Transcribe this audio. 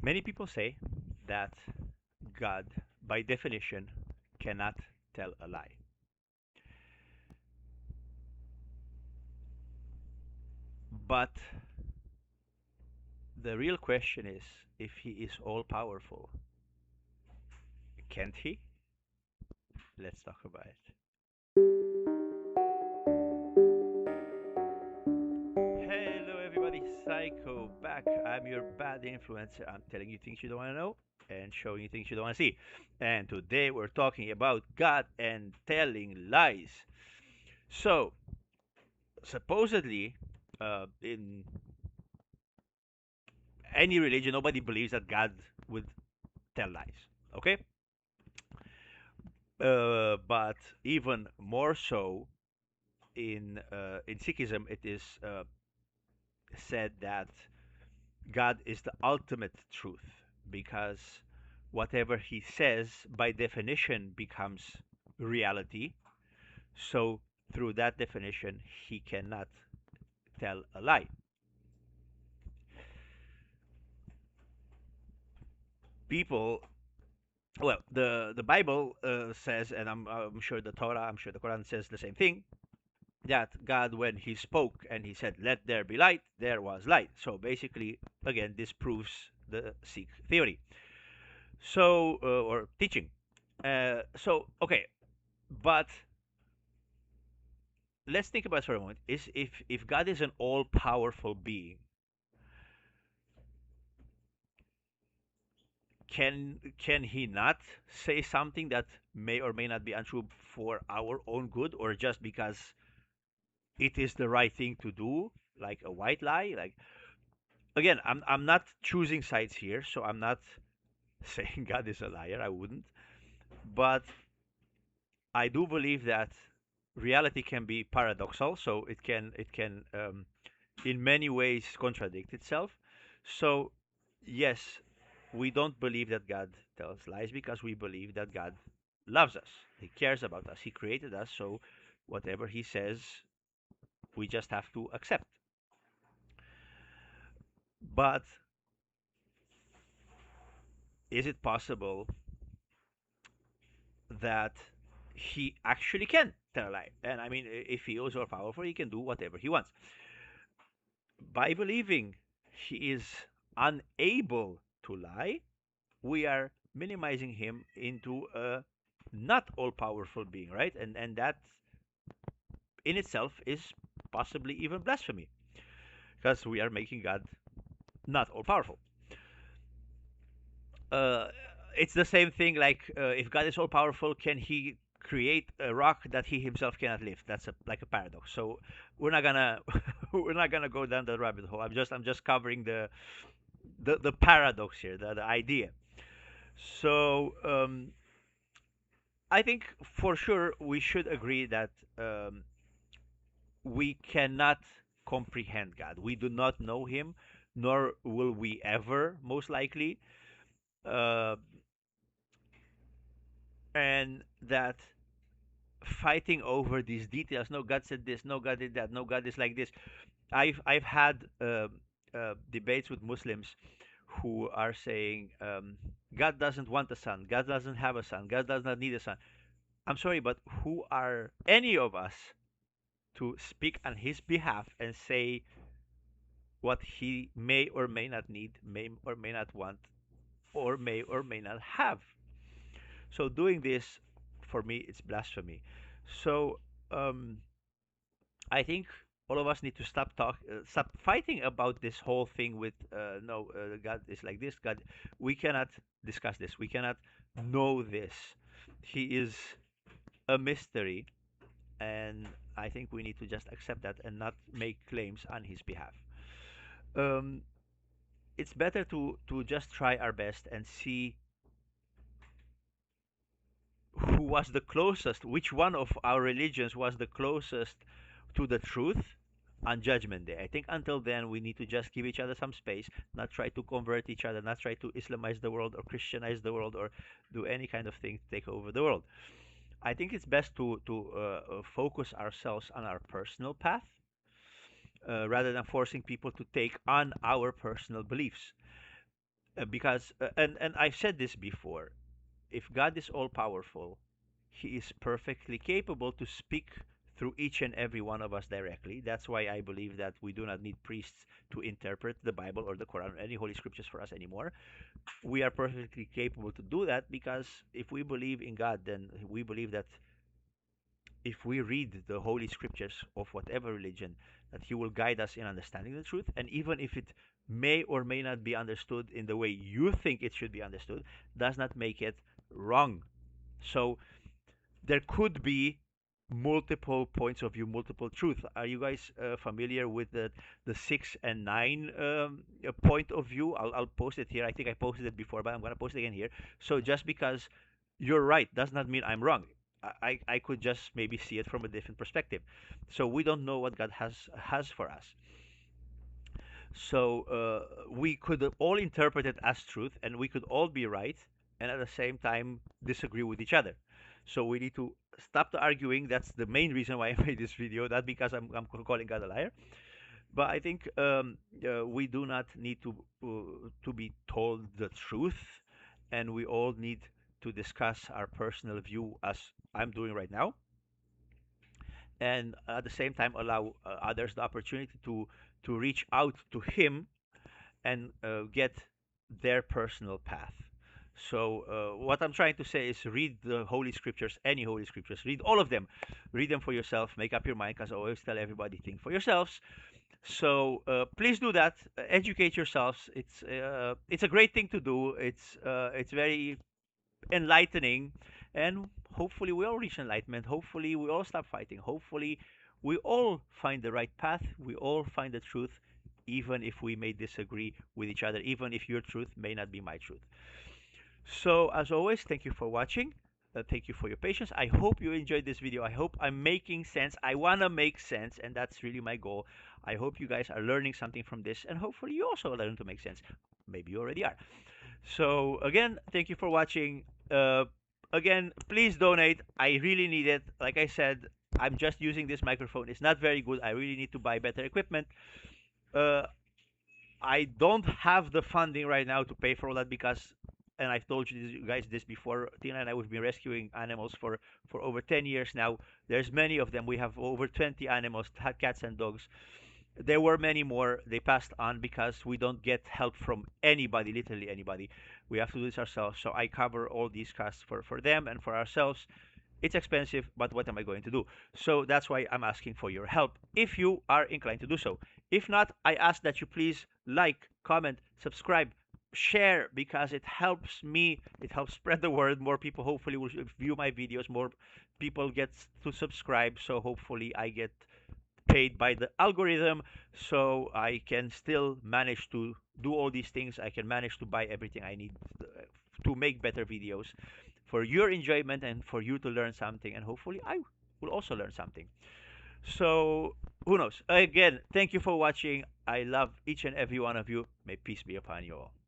Many people say that God, by definition, cannot tell a lie. But the real question is, if he is all powerful, can't he? Let's talk about it. Hello, everybody. Psycho back. I'm your bad influencer. I'm telling you things you don't want to know and showing you things you don't want to see. And today we're talking about God and telling lies. So, supposedly, in any religion, nobody believes that God would tell lies. Okay? But even more so in Sikhism, it is said that God is the ultimate truth because whatever he says by definition becomes reality. So through that definition, he cannot tell a lie. People, well, the Bible says, and I'm sure the Torah, I'm sure the Quran says the same thing, that God, when he spoke and he said, "Let there be light," there was light. So basically, again, this proves the Sikh theory. So, or teaching. Okay, but let's think about it for a moment. Is if God is an all-powerful being, can he not say something that may or may not be untrue for our own good, or just because it is the right thing to do, like a white lie? Like, again, I'm not choosing sides here, so I'm not saying God is a liar. I wouldn't, but I do believe that reality can be paradoxal, so it can in many ways contradict itself. So yes, we don't believe that God tells lies because we believe that God loves us. He cares about us. He created us, so whatever he says, we just have to accept. But is it possible that he actually can tell a lie? And I mean, if he is all powerful, he can do whatever he wants. By believing he is unable to lie, we are minimizing him into a not all powerful being, right? And that in itself is possibly even blasphemy because we are making God not all powerful. Uh, it's the same thing like if God is all powerful, can he create a rock that he himself cannot lift? That's like a paradox. So we're not gonna we're not gonna go down the rabbit hole. I'm just covering the paradox here, the idea. So I think for sure we should agree that um, we cannot comprehend God. We do not know Him, nor will we ever, most likely. Uh, and that fighting over these details. No, God said this. No, God did that. No, God is like this. I've had debates with Muslims who are saying God doesn't want a son. God doesn't have a son. God does not need a son. I'm sorry, but who are any of us to speak on his behalf and say what he may or may not need, may or may not want, or may or may not have? So doing this, for me, it's blasphemy. So um, I think all of us need to stop fighting about this whole thing with no, God is like this. God, we cannot discuss this. We cannot know this. He is a mystery, and I think we need to just accept that and not make claims on his behalf. Um, it's better to just try our best and see who was the closest, which one of our religions was the closest to the truth on Judgment Day. I think until then, we need to just give each other some space, not try to convert each other, not try to Islamize the world or Christianize the world or do any kind of thing to take over the world. I think it's best to focus ourselves on our personal path rather than forcing people to take on our personal beliefs. Because and I've said this before, if God is all powerful, he is perfectly capable to speak through each and every one of us directly. That's why I believe that we do not need priests to interpret the Bible or the Quran or any holy scriptures for us anymore. We are perfectly capable to do that because if we believe in God, then we believe that if we read the holy scriptures of whatever religion, that he will guide us in understanding the truth. And even if it may or may not be understood in the way you think it should be understood, does not make it wrong. So there could be multiple points of view, multiple truth. Are you guys familiar with the 6 and 9 point of view? I'll post it here. I think I posted it before, but I'm gonna post it again here. So just because you're right does not mean I'm wrong. I could just maybe see it from a different perspective. So we don't know what God has for us. So we could all interpret it as truth, and we could all be right, and at the same time disagree with each other. So we need to stop the arguing. That's the main reason why I made this video. Not because I'm calling God a liar, but I think we do not need to be told the truth, and we all need to discuss our personal view as I'm doing right now, and at the same time allow others the opportunity to reach out to Him and get their personal path. So, what I'm trying to say is read the Holy Scriptures, any Holy Scriptures, read all of them. Read them for yourself, make up your mind, because I always tell everybody, think for yourselves. So, please do that. Educate yourselves. It's a great thing to do. It's very enlightening, and hopefully we all reach enlightenment. Hopefully we all stop fighting. Hopefully we all find the right path. We all find the truth, even if we may disagree with each other, even if your truth may not be my truth. So as always, thank you for watching. Thank you for your patience. I hope you enjoyed this video. I hope I'm making sense. I want to make sense, and that's really my goal. I hope you guys are learning something from this, and hopefully you also learn to make sense. Maybe you already are. So again, thank you for watching. Uh, Again, please donate. I really need it. Like I said, I'm just using this microphone. It's not very good. I really need to buy better equipment. Uh, I don't have the funding right now to pay for all that because, and I've told you guys this before. Tina and I we've been rescuing animals for over 10 years now. There's many of them. We have over 20 animals, cats and dogs. There were many more. They passed on because we don't get help from anybody, literally anybody. We have to do this ourselves. So I cover all these costs for them and for ourselves. It's expensive, but what am I going to do? So that's why I'm asking for your help if you are inclined to do so. If not, I ask that you please like, comment, subscribe, share because it helps me. It helps spread the word. More people hopefully will view my videos. More people get to subscribe. So hopefully I get paid by the algorithm so I can still manage to do all these things. I can manage to buy everything I need to make better videos for your enjoyment and for you to learn something. And hopefully, I will also learn something. So, who knows? Again, thank you for watching. I love each and every one of you. May peace be upon you all.